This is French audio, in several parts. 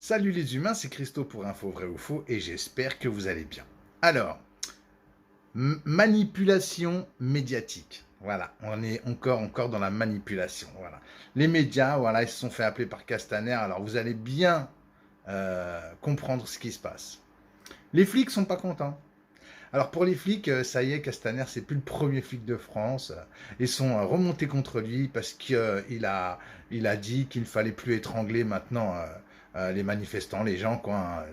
Salut les humains, c'est Christo pour Info Vrai ou Faux et j'espère que vous allez bien. Alors, manipulation médiatique. Voilà, on est encore dans la manipulation. Voilà. Les médias, voilà, ils se sont fait appeler par Castaner. Alors vous allez bien comprendre ce qui se passe. Les flics sont pas contents. Alors pour les flics, ça y est, Castaner, c'est plus le premier flic de France. Ils sont remontés contre lui parce qu'il a dit qu'il ne fallait plus étrangler maintenant les manifestants, les gens, quoi. Hein.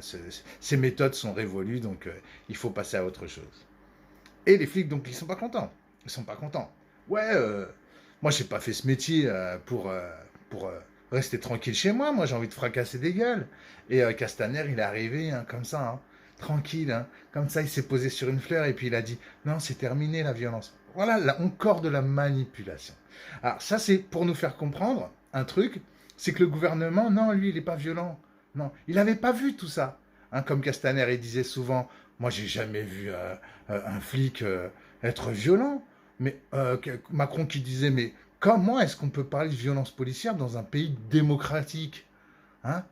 Ces méthodes sont révolues, donc il faut passer à autre chose. Et les flics, donc, ils sont pas contents. Ils sont pas contents. Ouais, moi, j'ai pas fait ce métier pour rester tranquille chez moi. Moi, j'ai envie de fracasser des gueules. Et Castaner, il est arrivé comme ça, hein, tranquille. Hein. Comme ça, il s'est posé sur une fleur et puis il a dit non, c'est terminé la violence. Voilà, là, encore de la manipulation. Alors, ça, c'est pour nous faire comprendre un truc c'est que le gouvernement, non, lui, il n'est pas violent. Non, il n'avait pas vu tout ça. Hein, comme Castaner, il disait souvent moi, j'ai jamais vu un flic être violent. Mais Macron qui disait, mais comment est-ce qu'on peut parler de violence policière dans un pays démocratique, hein,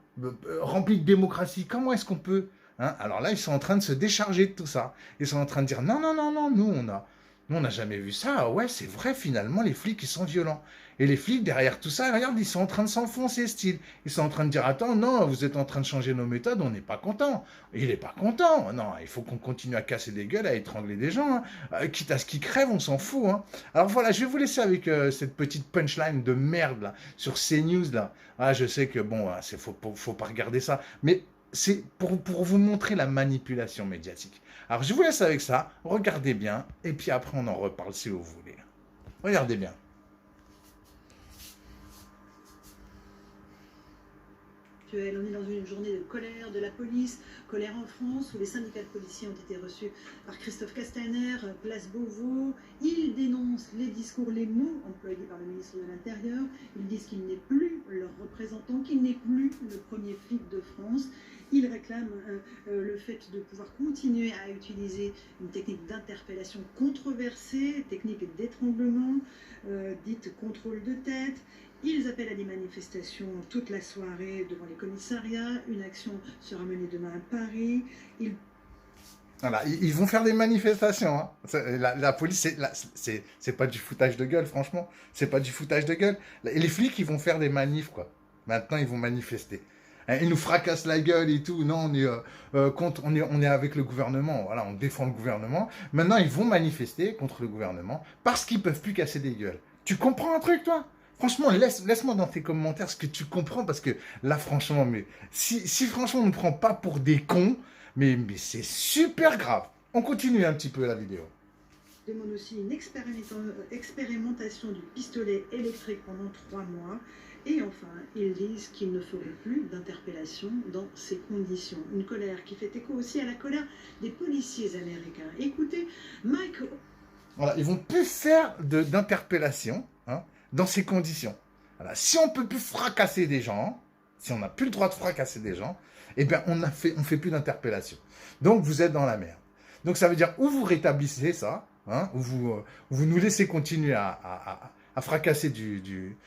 rempli de démocratie? Comment est-ce qu'on peut, hein? Alors là, ils sont en train de se décharger de tout ça. Ils sont en train de dire, non, non, non, non, nous, on n'a jamais vu ça. Ouais, c'est vrai, finalement, les flics, ils sont violents. Et les flics, derrière tout ça, regarde, ils sont en train de s'enfoncer, style. Ils sont en train de dire, attends, non, vous êtes en train de changer nos méthodes, on n'est pas content. Il n'est pas content. Non, il faut qu'on continue à casser des gueules, à étrangler des gens. Hein. Quitte à ce qu'ils crèvent, on s'en fout. Hein. Alors voilà, je vais vous laisser avec cette petite punchline de merde, là, sur CNews, là. Ah, je sais que, bon, faut pas regarder ça. Mais c'est pour vous montrer la manipulation médiatique. Alors je vous laisse avec ça, regardez bien, et puis après on en reparle si vous voulez. Regardez bien. On est dans une journée de colère de la police, colère en France, où les syndicats de policiers ont été reçus par Christophe Castaner, place Beauvau. Ils dénoncent les discours, les mots employés par le ministre de l'Intérieur. Ils disent qu'il n'est plus leur représentant, qu'il n'est plus le premier flic de France. Ils réclament le fait de pouvoir continuer à utiliser une technique d'interpellation controversée, technique d'étranglement, dite contrôle de tête. Ils appellent à des manifestations toute la soirée devant les commissariats. Une action sera menée demain à Paris. Voilà, ils vont faire des manifestations. Hein. La police, c'est pas du foutage de gueule, franchement. C'est pas du foutage de gueule. Et les flics, ils vont faire des manifs, quoi. Maintenant, ils vont manifester. Ils nous fracassent la gueule et tout. Non, on est avec le gouvernement. Voilà, on défend le gouvernement. Maintenant, ils vont manifester contre le gouvernement parce qu'ils peuvent plus casser des gueules. Tu comprends un truc, toi? Franchement, laisse-moi dans tes commentaires ce que tu comprends parce que là, franchement, mais si franchement on ne prend pas pour des cons, mais c'est super grave. On continue un petit peu la vidéo. Ils demandent aussi une expérimentation du pistolet électrique pendant 3 mois. Et enfin, ils disent qu'ils ne feront plus d'interpellation dans ces conditions. Une colère qui fait écho aussi à la colère des policiers américains. Écoutez, Mike... Voilà, ils vont plus faire d'interpellation hein, dans ces conditions. Voilà, si on peut plus fracasser des gens, si on n'a plus le droit de fracasser des gens, eh bien on fait plus d'interpellation. Donc vous êtes dans la merde. Donc ça veut dire ou vous rétablissez ça, hein, ou vous nous laissez continuer à fracasser du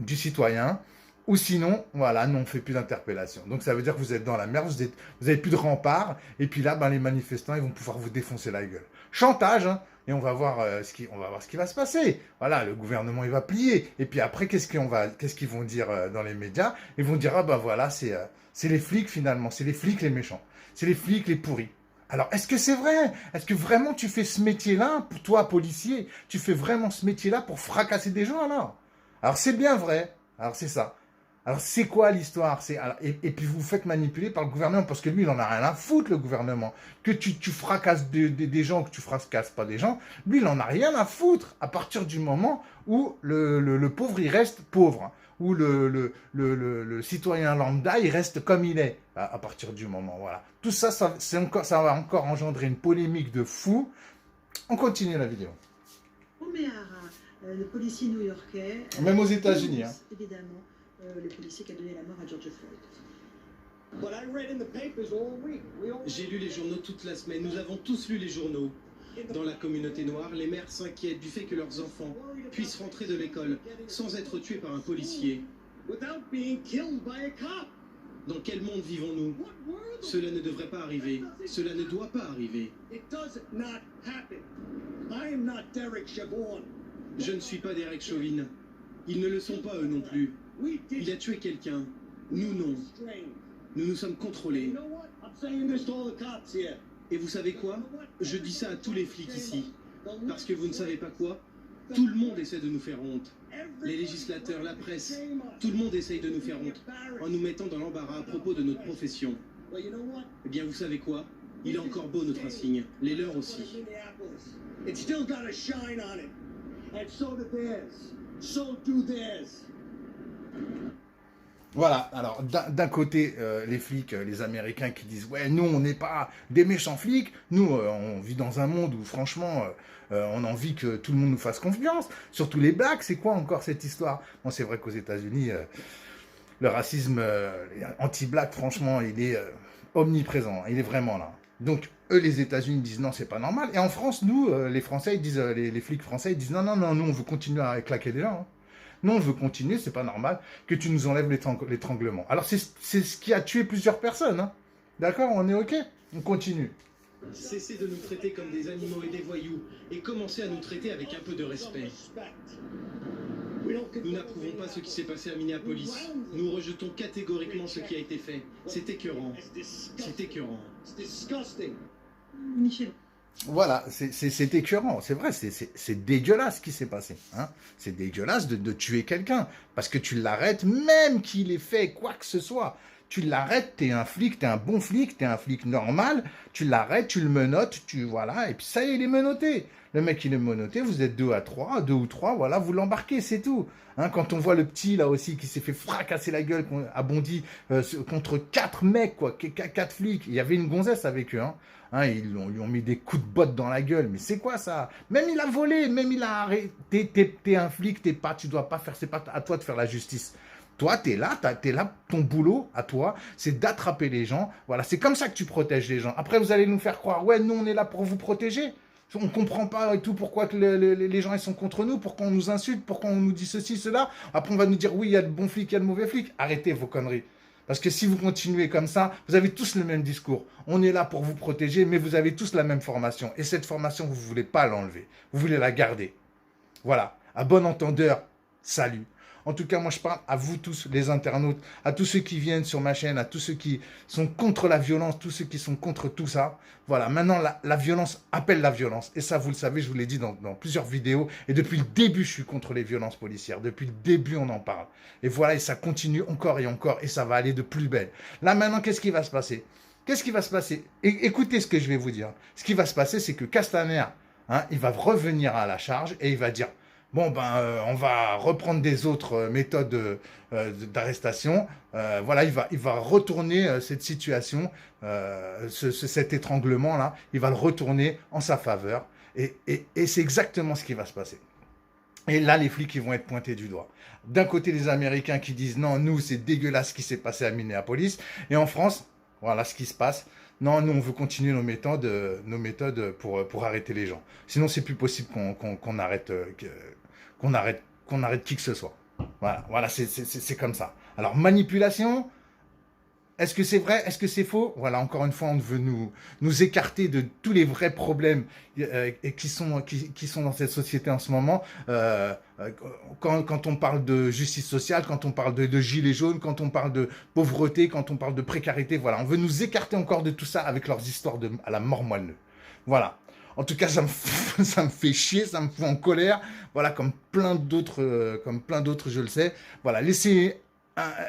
citoyen, ou sinon, voilà, non, on ne fait plus d'interpellation. Donc ça veut dire que vous êtes dans la merde, vous n'avez plus de rempart, et puis là, ben, les manifestants, ils vont pouvoir vous défoncer la gueule. Chantage, hein, et on va voir ce qui va se passer. Voilà, le gouvernement, il va plier. Et puis après, qu'est-ce qu'ils vont dire dans les médias? Ils vont dire, ah ben voilà, c'est les flics finalement, c'est les flics les méchants, c'est les flics les pourris. Alors, est-ce que c'est vrai? Est-ce que vraiment tu fais ce métier-là, pour toi, policier, tu fais vraiment ce métier-là pour fracasser des gens alors? Alors, c'est bien vrai. Alors, c'est ça. Alors, c'est quoi l'histoire? Et puis, vous vous faites manipuler par le gouvernement, parce que lui, il en a rien à foutre, le gouvernement. Que tu fracasses des gens, que tu fracasses pas des gens, lui, il en a rien à foutre, à partir du moment où le pauvre, il reste pauvre. Où le citoyen lambda, il reste comme il est, à partir du moment, voilà. Tout ça, ça va encore engendrer une polémique de fou. On continue la vidéo. O'Meara, le policier new-yorkais. Même aux États-Unis, hein. Évidemment, le policier qui a donné la mort à George Floyd. J'ai lu les journaux toute la semaine. Nous avons tous lu les journaux. Dans la communauté noire, les mères s'inquiètent du fait que leurs enfants puissent rentrer de l'école sans être tués par un policier. Dans quel monde vivons-nous? Cela ne devrait pas arriver. Cela ne doit pas arriver. Je ne suis pas Derek Chauvin. Ils ne le sont pas eux non plus. Il a tué quelqu'un. Nous non. Nous nous sommes contrôlés. Et vous savez quoi? Je dis ça à tous les flics ici. Parce que vous ne savez pas quoi? Tout le monde essaie de nous faire honte. Les législateurs, la presse, tout le monde essaye de nous faire honte en nous mettant dans l'embarras à propos de notre profession. Eh bien, vous savez quoi? Il est encore beau notre insigne, les leurs aussi. Voilà, alors d'un côté, les flics, les Américains qui disent « Ouais, nous, on n'est pas des méchants flics, nous, on vit dans un monde où, franchement, on a envie que tout le monde nous fasse confiance, surtout les blacks, c'est quoi encore cette histoire ?» Bon, c'est vrai qu'aux États-Unis, le racisme anti-black, franchement, il est omniprésent, il est vraiment là. Donc, eux, les États-Unis disent « Non, c'est pas normal », et en France, nous, les Français, ils disent, les flics français, ils disent « Non, non, non, nous, on veut continuer à claquer des gens, hein. Non, on veut continuer, c'est pas normal que tu nous enlèves l'étranglement. » Alors, c'est ce qui a tué plusieurs personnes. Hein. D'accord, on est OK? On continue. Cessez de nous traiter comme des animaux et des voyous, et commencez à nous traiter avec un peu de respect. Nous n'approuvons pas ce qui s'est passé à Minneapolis. Nous rejetons catégoriquement ce qui a été fait. C'est écœurant. C'est écœurant. Michel. Voilà, c'est écœurant, c'est vrai, c'est dégueulasse ce qui s'est passé. Hein. C'est dégueulasse de tuer quelqu'un, parce que tu l'arrêtes, même qu'il ait fait quoi que ce soit. Tu l'arrêtes, t'es un flic, t'es un bon flic, t'es un flic normal, tu l'arrêtes, tu le menottes, voilà, et puis ça y est, il est menotté. Le mec, il est menotté, vous êtes deux ou trois, voilà, vous l'embarquez, c'est tout. Hein, quand on voit le petit, là aussi, qui s'est fait fracasser la gueule, a bondi contre 4 mecs, quoi, 4 flics, il y avait une gonzesse avec eux, hein. Hein, ils lui ont mis des coups de botte dans la gueule, mais c'est quoi ça? Même il a volé, même il a arrêté, t'es un flic, tu dois pas faire, c'est pas à toi de faire la justice. Toi, t'es là, ton boulot à toi, c'est d'attraper les gens. Voilà, c'est comme ça que tu protèges les gens. Après, vous allez nous faire croire, ouais, nous, on est là pour vous protéger. On comprend pas et tout pourquoi que les gens ils sont contre nous, pourquoi on nous insulte, pourquoi on nous dit ceci, cela. Après, on va nous dire, oui, il y a de bons flics, il y a de mauvais flics. Arrêtez vos conneries. Parce que si vous continuez comme ça, vous avez tous le même discours. On est là pour vous protéger, mais vous avez tous la même formation. Et cette formation, vous ne voulez pas l'enlever. Vous voulez la garder. Voilà. À bon entendeur, salut. En tout cas, moi, je parle à vous tous, les internautes, à tous ceux qui viennent sur ma chaîne, à tous ceux qui sont contre la violence, tous ceux qui sont contre tout ça. Voilà, maintenant, la violence appelle la violence. Et ça, vous le savez, je vous l'ai dit dans plusieurs vidéos. Et depuis le début, je suis contre les violences policières. Depuis le début, on en parle. Et voilà, et ça continue encore et encore, et ça va aller de plus belle. Là, maintenant, qu'est-ce qui va se passer? Qu'est-ce qui va se passer? Écoutez ce que je vais vous dire. Ce qui va se passer, c'est que Castaner, hein, il va revenir à la charge et il va dire... Bon, on va reprendre des autres méthodes d'arrestation. Voilà, il va retourner cette situation, cet étranglement-là, il va le retourner en sa faveur. Et c'est exactement ce qui va se passer. Et là, les flics, ils vont être pointés du doigt. D'un côté, les Américains qui disent « Non, nous, c'est dégueulasse ce qui s'est passé à Minneapolis. » Et en France, voilà ce qui se passe. Non, nous, on veut continuer nos méthodes pour arrêter les gens. Sinon, c'est plus possible qu'on arrête qui que ce soit. Voilà, c'est comme ça. Alors, manipulation, est-ce que c'est vrai? Est-ce que c'est faux? Voilà, encore une fois, on veut nous écarter de tous les vrais problèmes qui sont dans cette société en ce moment. Quand on parle de justice sociale, quand on parle de gilets jaunes, quand on parle de pauvreté, quand on parle de précarité, voilà, on veut nous écarter encore de tout ça avec leurs histoires à la mort moelleux. Voilà. En tout cas, ça me fait chier, ça me fout en colère. Voilà, comme plein d'autres, je le sais. Voilà, laissez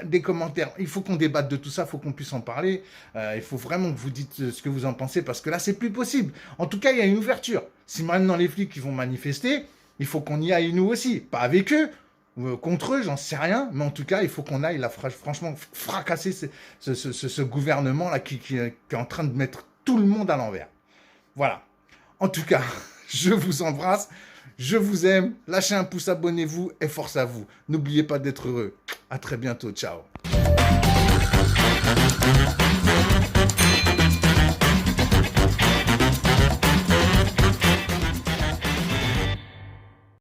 des commentaires. Il faut qu'on débatte de tout ça, il faut qu'on puisse en parler. Il faut vraiment que vous dites ce que vous en pensez, parce que là, c'est plus possible. En tout cas, il y a une ouverture. Si maintenant les flics vont manifester, il faut qu'on y aille nous aussi. Pas avec eux, contre eux, j'en sais rien. Mais en tout cas, il faut qu'on aille, là, franchement, fracasser ce gouvernement-là qui est en train de mettre tout le monde à l'envers. Voilà. En tout cas, je vous embrasse, je vous aime, lâchez un pouce, abonnez-vous et force à vous. N'oubliez pas d'être heureux. À très bientôt, ciao.